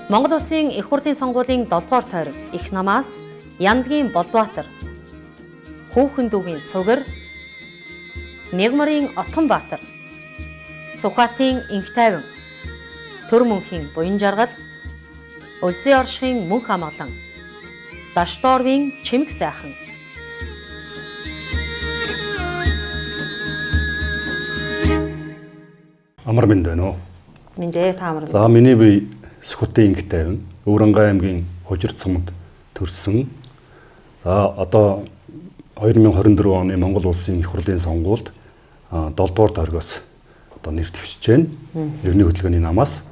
Монгол Улсын их хурлын сонгуулийн 7 дугаар тойрог их намаас Яндгийн Болдбаатар, Хүүхэн дүүгийн Сугар, Мягмарын Отгонбаатар, Сухатын Инхтайван, Төр мөнхийн Буян жаргал, Улзын оршихын Мөнх амгалан, Дашдорвын Чимэг сайхан. Амар минь байна уу? Минь та амар. За миний бие Сухатын Инхтайван, Өврангай аймгийн Хужир цумд төрсөн. За одоо 2024 оны Монгол Улсын их хурлын сонгуульд 7 дугаар тойрогоос одоо нэр дэвшиж байна. Иргэний хөдөлгөөний намаас.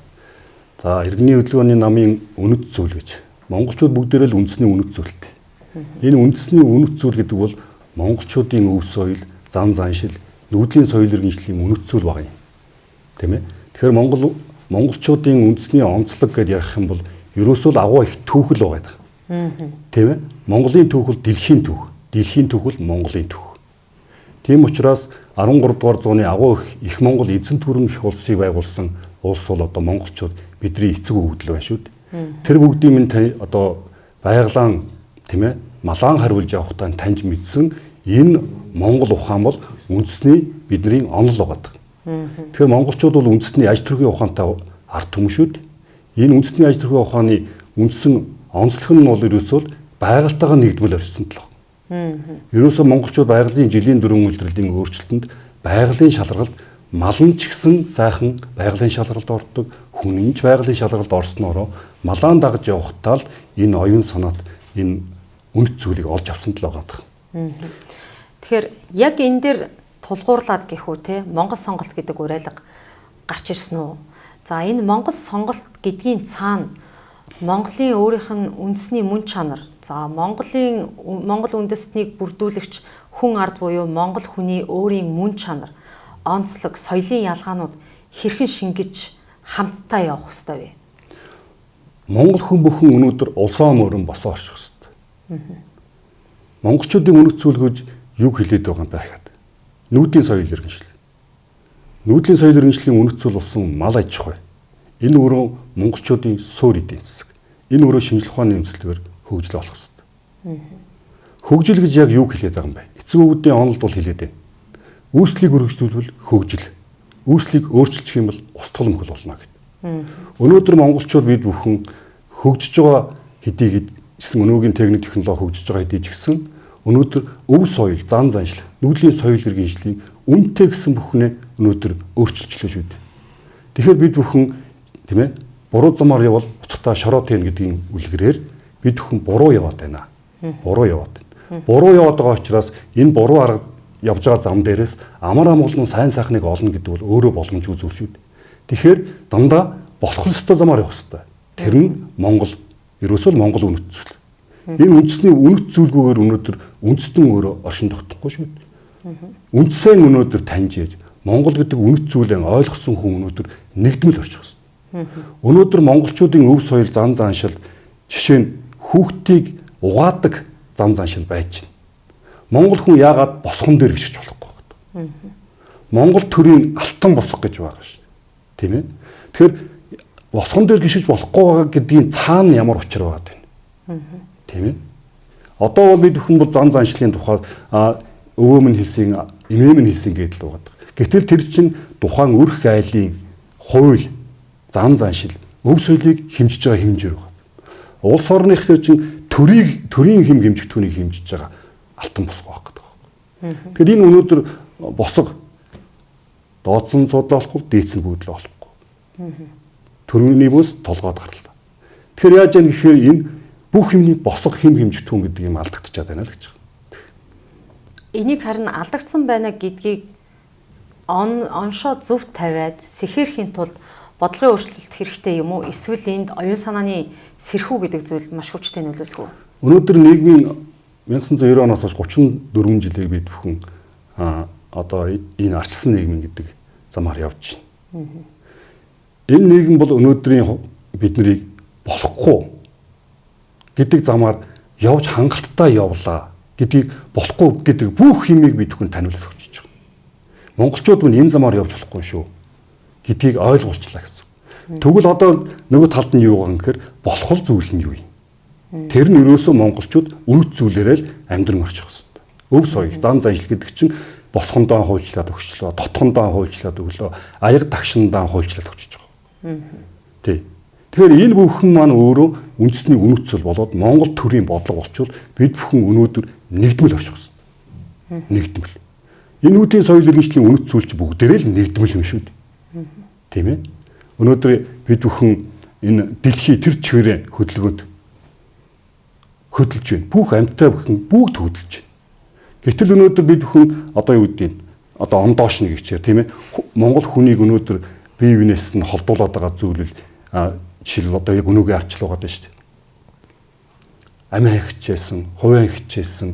За иргэний хөдөлгөөний намын үнэт зүйл гэж. Монголчууд бүгдээрээ л үндэсний үнэт зүйлтэй. Энэ үндэсний үнэт зүйл гэдэг бол монголчуудын өв соёл, зан заншил, нүүдлийн соёл иргэншлийн үнэт зүйл баг юм. Тийм ээ. Тэгэхээр монголчуудын үндэсний онцлог гэж ярих юм бол ерөөсөө л агуу их түүхэл байгаа. Тийм ээ. Монголын түүх бол дэлхийн түүх. Дэлхийн түүх бол Монголын түүх. Тийм учраас 13 дугаар зууны агуу их Монгол эзэн түрэн их улсыг байгуулсан улс бол одоо монголчууд бидний эцэг өвгдөл байна шүү дээ. Тэр бүгдийн минь одоо байгалаан тийм ээ малаан хариулж явахдаа таньж мэдсэн энэ Монгол ухаан бол үндэсний бидний онол байгаа. Тэгэхээр монголчууд бол үндэсний аж төрхийн ухаантай ард түмэн шүү дээ. Энэ үндэсний аж төрхийн ухааны үндсэн онцлог нь бол ерөөсөө байгальтайгаа нэгдмэл орсон тал. Ерөөсөө монголчууд байгалийн жилийн дөрвөн үйлдвэрлэлийн өөрчлөлтөнд байгалийн шалгалт мал нь ч гэсэн сайхан байгалийн шалгалт ордог, хүн нь ч байгалийн шалгалт орсноороо малаан дагаж явахдаа л энэ оюун санаат энэ үнэт зүйлийг олж авсан тал байгаа. Тэгэхээр яг энэ дээр тулгуурлаад гэхүү те Монгол сонголт гэдэг уриалга гарч ирсэн үү? За энэ Монгол сонголт гэдгийн цаана Монголын өөрийнх нь үндэсний мөн чанар, за Монгол үндэстнийг бүрдүүлэгч хүн ард буюу монгол хүний өөрийн мөн чанар, онцлог, соёлын ялгаанууд хэрхэн шингэж хамтдаа явах ёстой вэ? Монгол хүн бүхэн өнөөдөр улсаа мөрөн босоо орчих ёстой. Монголчуудын үнэт зүйл гэж юу хэлээд байгаа юм бэ гэхэд нүүдлийн соёл иргэншил. Нүүдлийн соёл иргэншлийн үнэт зүйл болсон мал аж ахуй. Энэ өөрөө монголчуудын суурь эдийн засаг. Энэ өөрөө шинжлэх ухааны үндэслэгээр хөгжил болох ёстой. Хөгжил гэж яг юу хэлээд байгаа юм бэ? Эцэг өвгдийн онолд бол хэлээд байна. Үүслийг өргөжлүүлбэл хөгжил. Үүслийг өөрчилчих юм бол устгал мөхөл болно гэдэг. Өнөөдөр монголчууд бид бүхэн хөгжиж байгаа хэдий гэсэн өнөөгийн техник технологи хөгжиж байгаа хэдий ч гэсэн өнөөдөр өв соёл, зан заншил, нүүдлийн соёл иргэншлийн үнэтэй гэсэн бүхнээ өнөөдөр өөрчилчлөө шүү дээ. Тэгэхээр бид бүхэн тийм ээ буруу замаар явал уцхтаа шороо тэн гэдгийн үлгэрээр бид бүхэн буруу яваад байна. Буруу яваад байна. Буруу яваад байгаа учраас энэ буруу арга явж байгаа зам дээрээс амар амгалан сайн сайхныг олно гэдэг бол өөрөө боломжгүй зүйл шүү дээ. Тэгэхээр дандаа болох ёстой замаар явах ёстой. Тэр нь Монгол ерөөсөө Монгол үнэт зүйл. Энэ үндэсний үнэт зүйлгүйгээр өнөөдөр үндэстэн өөрөө оршин тогтохгүй шүү дээ. Үндсэн өнөөдөр таньж яаж Монгол гэдэг үнэт зүйлээ ойлгосон хүн өнөөдөр нэгдмэл орчих ёстой. Өнөөдөр монголчуудын өв соёл, зан заншил жишээ нь хүүхдийг угаадаг зан заншил байж байна. Монгол хүн яагаад босгон дээр гიშж болохгүй гэдэг. Монгол төрийн алтан босго гэж байгаа шүү дээ. Тийм ээ. Тэгэхээр босгон дээр гიშж болохгүй байгаа гэдгийн цаана ямар учир байгаа вэ? Тийм ээ. Одоо бол бид бүхэн бол зан заншлын тухай өвөө минь хэлсэн, эмээ минь хэлсэн гэдэл байгаа. Гэтэл тэр чинь тухайн өрх айлын хууль, зан заншил, өв соёлыг хэмжиж байгаа хэмжээр байгаа. Улс орных чинь төрийн хэмжих түүнийг хэмжиж байгаа алтан босго байх гэдэг. Тэгэхээр энэ өнөөдөр босго дооцсон судлаа болохгүй, дээдсэн бүгдлээ болохгүй. Төрөний бүс толгойд гаралтай. Тэгэхээр яаж яах гэхээр энэ бүх юмний босго хэмжих түн гэдэг юм алдагдчихад байна л гэж байна. Энийг харин алдагдсан байна гэдгийг оншоо зөв тавиад сэхэрхийн тулд бодлогын өөрчлөлт хэрэгтэй юм уу? Эсвэл энд оюун санааны сэрхүү гэдэг зүйл маш хүчтэй нөлөөлдөг үү? Өнөөдөр нийгмийн 1990 оноос хойш 34 жилийг бид бүхэн одоо энэ арчилсан нийгмийн гэдэг замаар явж байна. Энэ нийгэм бол өнөөдрийн биднийг болохгүй гэдэг замаар явж хангалттай явлаа гэдгийг болохгүй гэдэг бүх юмыг бид бүхэн таниулах гэж байна. Монголчууд мань энэ замаар явж болохгүй шүү гэдгийг ойлгуулчлаа гэсэн. Тэгвэл одоо нөгөө талд нь юу байгаа юм гэхээр болох зүйл нь юу юм? Тэр нь ерөөсөө монголчууд үнэт зүйлээрээ л амьдран орчих хэвээр. Өв соёл, зан заншил гэдэг чинь босхондоо хуульчлаад өгчлөө, дотхондоо хуульчлаад өглөө, аяг тагшиндаа хуульчлаад өгчөж байгаа. Тий. Тэгэхээр энэ бүхэн маань өөрөө үндэсний үнэт зүйл болоод Монгол төрийн бодлого болчвол бид бүхэн өнөөдөр нэгдмэл орчих хэвээр. Нэгдмэл. Энэ үүдийн соёл иргэншлийн үнэт зүйл чи бүгдээрээ л нэгдмэл юм шүү дээ. Тийм ээ. Өнөөдөр бид бүхэн энэ дэлхий тэр чигээрээ хөдөлгөөнд хөдөлж байна. Бүх амьтаа бүхэн бүгд хөдөлж байна. Гэтэл өнөөдөр бид бүхэн одоо юу гэдэг нь одоо ондоошны гिचээр тийм ээ. Монгол хүнийг өнөөдөр бие биенээс нь холдуулаад байгаа зүйл жишээл одоо яг өнөөгийн арчлал байгаа даа шүү дээ. Амиа хичээсэн, хувиа хичээсэн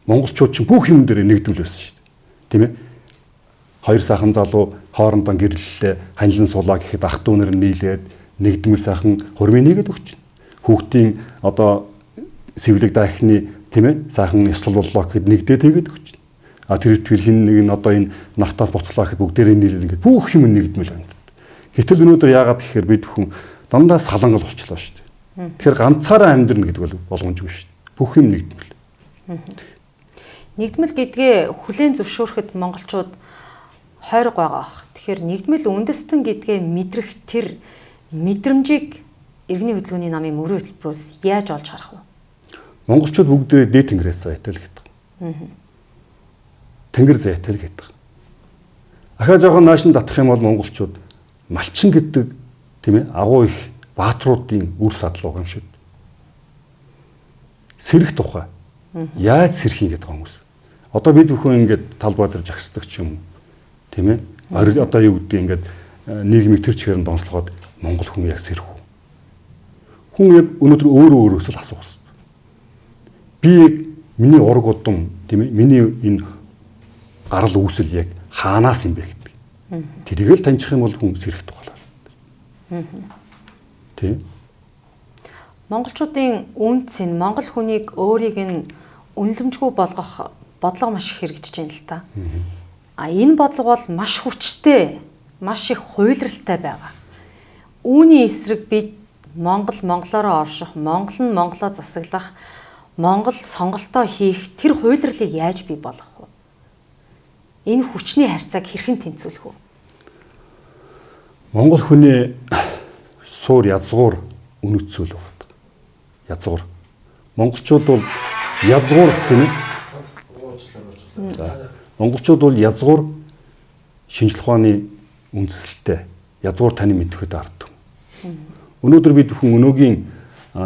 монголчууд чинь бүх юм дээр нэгдмэл байсан шүү дээ. Тийм ээ. Хоёр сайхан залуу хоорондоо гэрлэлээ ханилан сулаа гэхэд ах дүү нар нийлээд нэгдмэл сайхан хурмын нэгэд өгч. Хүүхдийн одоо сэвлэг даахны тийм ээ сайхан ёслоллоо гэхэд нэгдээд тэгээд өгч. Тэр хин нэг нь одоо энэ нартаас буцлаа гэхэд бүгдээрээ нийлээд ингээд бүх юм нэгдмэл байна. Гэтэл өнөөдөр яагаад гэхээр бид хүн дандаа салангал болчихлоо шүү дээ. Тэгэхээр ганцаараа амьдрна гэдэг бол боломжгүй шүү дээ. Бүх юм нэгдмэл. Нэгдмэл гэдгээ хүлээн зөвшөөрөхөд монголчууд хойрог байгаа ах. Тэгэхээр нэгдмэл үндэстэн гэдгээ мэдрэх тэр мэдрэмжийг иргэний хөдөлгөөний намын мөрийн хөтөлбөрөөс яаж олж харах вэ? Монголчууд бүгдээ дээд тэнгэрээс зайтай л гэдэг. Тэнгэр зайтай л гэдэг. Ахаа жоохон наашин татах юм бол монголчууд малчин гэдэг тийм ээ агуу их баатруудын үр садал байгаа юм шүү. Сэрэх тухай. Яаж сэрхийн гэдэг хүмүүс. Одоо бид бүхэн ингээд талбай дээр жагсдаг ч юм уу. Тийм ээ. Одоо юу гэдэг ингээд нийгмийг тэр чигээр нь донслогоод монгол хүн яг сэрэх үү? Хүн яг өнөөдөр өөрөө өөрөөсөө л асуух хэрэгтэй. Би яг миний ураг удам тийм ээ миний энэ гарал үүсэл яг хаанаас юм бэ гэдэг. Тэрийг л таньчих юм бол хүн сэрэх тухай. Тийм. Монголчуудын үнц нь монгол хүнийг өөрийг нь үнэлэмжгүй болгох бодлого маш их хэрэгжиж байна л та. Энэ бодлого бол маш хүчтэй, маш их хуйлралтай байгаа. Үүний эсрэг бид монголоороо орших, монгол нь монголоо засаглах, монгол сонголтоо хийх тэр хуйлралыг яаж бий болгох вэ? Энэ хүчний харьцааг хэрхэн тэнцвүүлэх вэ? Монгол хүний суур язгуур үнэт зүйл байдаг. Язгуур. Монголчууд бол язгуур тийм ээ. Монголчууд бол язгуур шинжлэх ухааны үндэслэлтэй язгуур таны мэдхэд ард. Өнөөдөр бид бүхэн өнөөгийн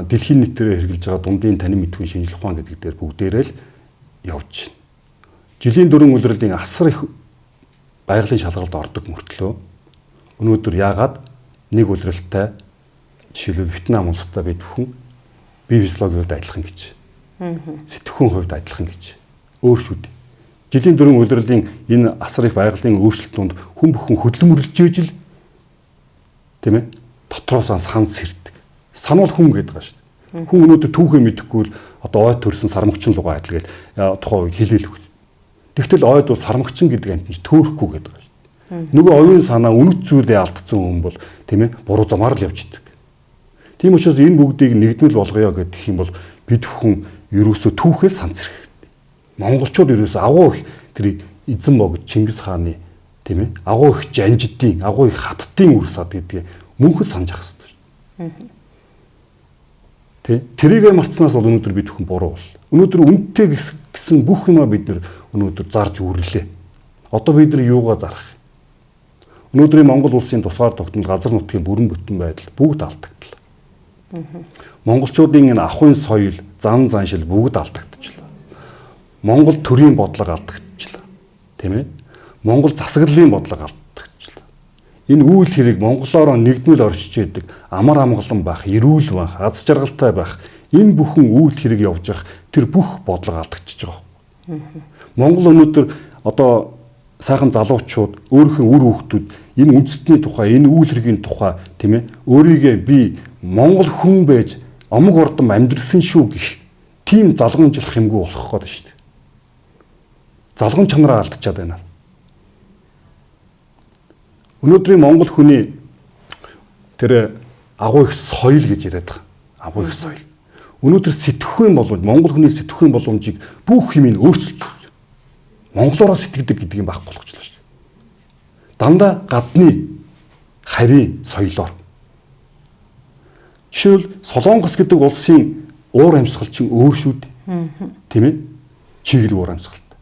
дэлхийн нийтээр хэрэгжилж байгаа дундын таны мэдхийн шинжлэх ухаан гэдэг дээр бүгдээрээ л явж байна. Жилийн дөрвөн улирлын асар их байгалийн шалгалд ордог мөртлөө өнөөдөр яагаад нэг улиралтай жишээлбэл Вьетнам улстай бид бүхэн бие физиологийн хувьд адилхан гэж. Сэтгхүүн хувьд адилхан гэж. Өөр шүү дээ. Жилийн дөрвөн улирлын энэ асар их байгалийн өөрчлөлтөнд хүн бүхэн хөдөлмөрлөж ижил тийм ээ дотроос сан сэрдэг. Сануул хүн гэдэг байгаа шүү дээ. Хүн өнөөдөр түүхээ мэдэхгүй л одоо ойд төрсэн сармагчин лугаа адил гээд тухайн үед хэлээл өгч. Тэгтэл ойд бол сармагчин гэдэг амт чинь төөрөхгүй гэдэг байгаа шүү дээ. Нөгөө оюун санаа үнэт зүйлээ алдсан хүн бол тийм ээ буруу замаар л явж идэг. Тийм учраас энэ бүгдийг нэгдмэл болгоё гэх юм бол бид бүхэн ерөөсөө түүхээр санц хэрэгтэй. Монголчууд ерөөсөө агуу их тэр эзэн богд Чингис хааны тийм ээ агуу их жанжидын агуу их хаттын үрсад гэдгийг мөнхөд санаж ах хэрэгтэй. Тэ тэрийгэ мартснаас бол өнөөдөр бид бүхэн буруу бол. Өнөөдөр үнэтэй гэсэн бүх юмаа бид өнөөдөр зарж үрлээ. Одоо бид нар юугаа зарах? Өнөөдрийн Монгол улсын тусгаар тогтнол газар нутгийн бүрэн бүтэн байдал бүгд алдагдлаа. Монголчуудын энэ ахуйн соёл, зан заншил бүгд алдагдчихлаа. Монгол төрийн бодлого алдагдчихлаа. Тийм ээ? Монгол засаглалын бодлого алдагдчихлаа. Энэ үйл хэрэг монголоороо нэгдмэл оршиж яадаг, амар амгалан байх, эрүүл байх, аз жаргалтай байх, энэ бүхэн үйл хэрэг явж явах тэр бүх бодлого алдагдчихж байгаа. Монгол өнөөдөр одоо сайхан залуучууд, өөрийнхөө үр хүүхдүүд энэ үндэстний тухай, энэ үйл хэргийн тухай тийм ээ өөрийгөө би монгол хүн байж омог ордон амьдрсан шүү гэх тийм залгамжлах юмгүй болох гээд шүү дээ. Залгам чанараа алдчихад байна. Өнөөдрийн монгол хүний тэр агуу их соёл гэж яриад байгаа. Агуу их соёл. Өнөөдөр сэтгэхүйн боломж, монгол хүний сэтгэхүйн боломжийг бүх юмыг өөрчилж байна. Монголоор сэтгэдэг гэдэг юм байхгүй болчихлоо шүү дээ. Дандаа гадны харийн соёлоор. Жишээл Солонгос гэдэг улсын уур амьсгал чинь өөр шүү дээ. Тийм ээ? Чиглэл уур амьсгалтай.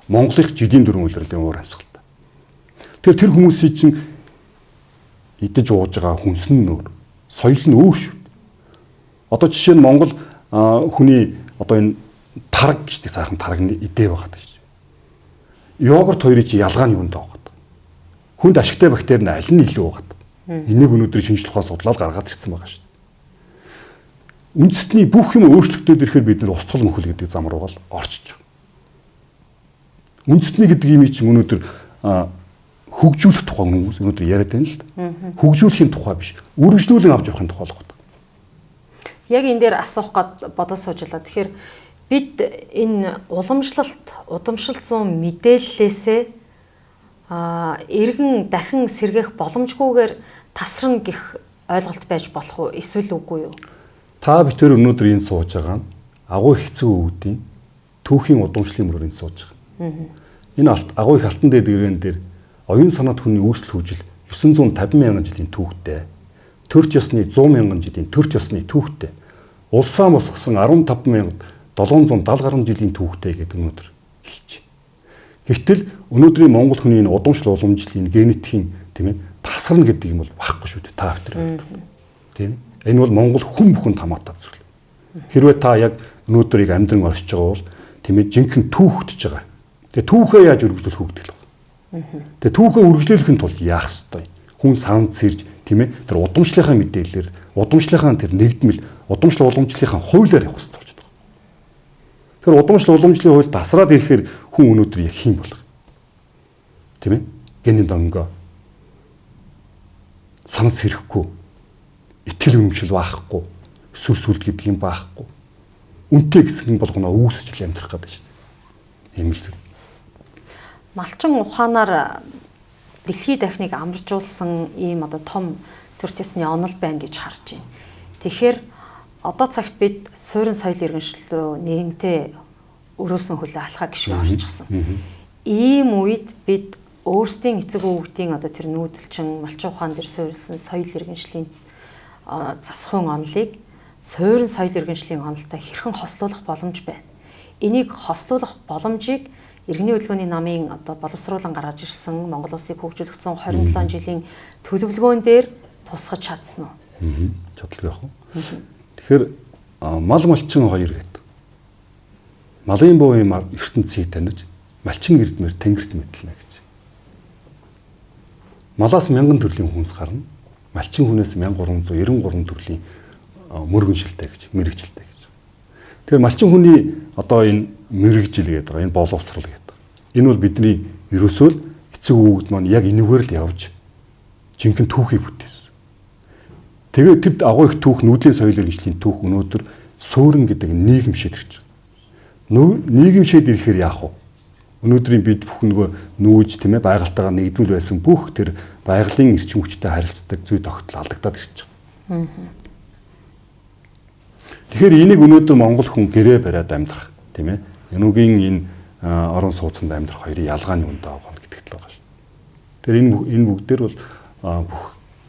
Монголынх жилийн дөрвөн улирлын уур амьсгалтай. Тэр хүмүүсийн чинь идэж ууж байгаа хүнс нь өөр, соёл нь өөр шүү. Одоо жишээ нь Монгол хүний одоо энэ тараг гэдэг сайхан тарагны идэ байгаа гэж. Йогурт хоёрын чи ялгаа нь юунд байгаа. Хүнд ашигтай бактери нь аль нь илүү байгаа. Энийг өнөөдөр шинжлэх ухаан судлаад гаргаад ирсэн байгаа шүү. Үндэстний бүх юм өөрчлөгдөд ирэхээр бид нэр устгал мөхөл гэдэг зам руу орчиж байгаа. Үндэсний гэдэг юм чинь өнөөдөр хөгжүүлэх тухай хүмүүс өнөөдөр яриад байна л да. Хөгжүүлэхийн тухай биш, үргэлжлүүлэн авч явахын тухай л байна. Яг энэ дээр асуух гээд бодож суужлаа. Тэгэхээр бид энэ уламжлалт, удамшилсан мэдээллээсээ эргэн дахин сэргээх боломжгүйгээр тасран гэх ойлголт байж болох уу? Эсвэл үгүй юу? Та битэр өнөөдөр энэ сууж байгаа нь агуу их эцэг өвгдийн түүхийн удамшлын мөрөөр энэ сууж байгаа. Энэ агуу их алтан дээрэн дээр оюун санаат хүний үүсэл хөгжил 950 мянган жилийн түүхтэй, төрч ёсны 100 мянган жилийн төрч ёсны түүхтэй, улсаа босгосон 15,770 гаруй жилийн түүхтэй гэдэг өнөөдөр хэлж байна. Гэвтэл өнөөдрийн монгол хүний энэ удамшил уламжлалын генетикийн тийм ээ тасарна гэдэг юм бол байхгүй шүү дээ та бүхэн. Тийм ээ. Энэ бол монгол хүн бүхэнд хамаатай зүйл. Хэрвээ та яг өнөөдрийг амьдран оршиж байгаа бол тийм ээ жинхэнэ түүхтж байгаа. Тэгээ түүхээ яаж өргөжлөх хөгдөл байна. Тэгээ түүхээ өргөжлөхийн тулд яах ёстой? Хүн санд сэрж тийм ээ тэр удамшлынхаа мэдээлэлээр удамшлынхаа тэр нэгдмэл удамшил уламжлалынхаа хуулиар явах ёстой болж байна. Тэр удамшил уламжлалын хууль тасраад ирэхээр хүн өнөөдөр яг хийм болох. Тийм ээ? Генийн донгоо санал сэрэхгүй, итгэл үнэмшил баахгүй, сүр сүлд гэдэг юм баахгүй. Үнтэй хэсэг нь болгоно үүсэж л амьдрах гэдэг шүү дээ. Ийм л зүйл. Малчин ухаанаар дэлхийд дахныг амарчуулсан ийм одоо том төрч ёсны онол байна гэж харж байна. Тэгэхээр одоо цагт бид суурин соёл иргэншил рүү нэгэнтээ өрөөсөн хөлөө алхаа гişгэ орчихсон. Ийм үед бид өөрсдийн эцэг өвгдийн одоо тэр нүүдэлчин малчин ухаан дээр суурилсан соёл иргэншлийн засахын онолыг суурин соёл иргэншлийн онолтой хэрхэн хослуулах боломж байна. Энийг хослуулах боломжийг Иргэний хөдөлгөөний намын одоо боловсруулан гаргаж ирсэн Монгол улсыг хөгжүүлэх 127 жилийн төлөвлөгөөн дээр тусгаж чадсан уу? Чадлага яах вэ? Тэгэхээр мал малчин хоёр гэдэг. Малын буйн ертөнцийг таних малчин эрдмээр тэнгэрт мэдлэнэ гэж. Малаас 1000 төрлийн хүнс гарна. Малчин хүнээс 1393 төрлийн мөргөн шилтэй гэж, мэрэгжилтэй гэж. Тэгэхээр малчин хүний одоо энэ мэрэгжил гэдэг энэ боловсрал гэдэг. Энэ бол бидний ерөөсөө л эцэг өвгөд маань яг энэгээр л явж жинхэнэ түүхийг бүтээсэн. Тэгээд тэр агуу их түүх нүүдлийн соёл иргэншлийн түүх өнөөдөр суурин гэдэг нийгэм шид ирж байгаа. Нийгэм шид ирэхээр яах вэ? Өнөөдрийн бид бүх нөгөө нүүж тийм ээ байгальтайгаа нэгдмэл байсан бүх тэр байгалийн эрчим хүчтэй харилцдаг зүй тогтол алдагдаад ирж байгаа. Тэгэхээр энийг өнөөдөр монгол хүн гэрээ бариад амьдрах тийм ээ. Энүүгийн энэ орон сууцнд амьдрах хоёрын ялгааны үндэ авах гэдэгт л байгаа шүү. Тэр энэ бүгдээр бол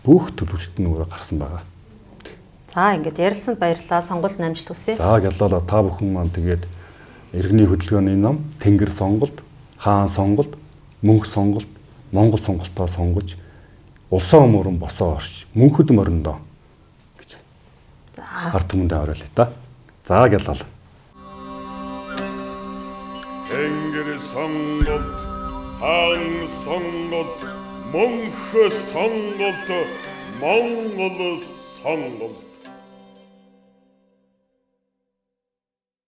бүх төлөвлөлт нь өөрөө гарсан байгаа. За ингээд ярилцсанд баярлалаа. Сонголт намжилт хүсье. За яллаа та бүхэн маань тэгээд иргэний хөдөлгөөний нам, тэнгэр сонголт, хаан сонголт, мөнх сонголт, монгол сонголтоо сонгож улсаа өмөрөн босоо орш мөнхөд морьндоо гэж. За ард түмэндээ орой та. За яллаа. Тэнгэр сонголт, хаан сонголт, мөнх сонголт, монгол сонголт.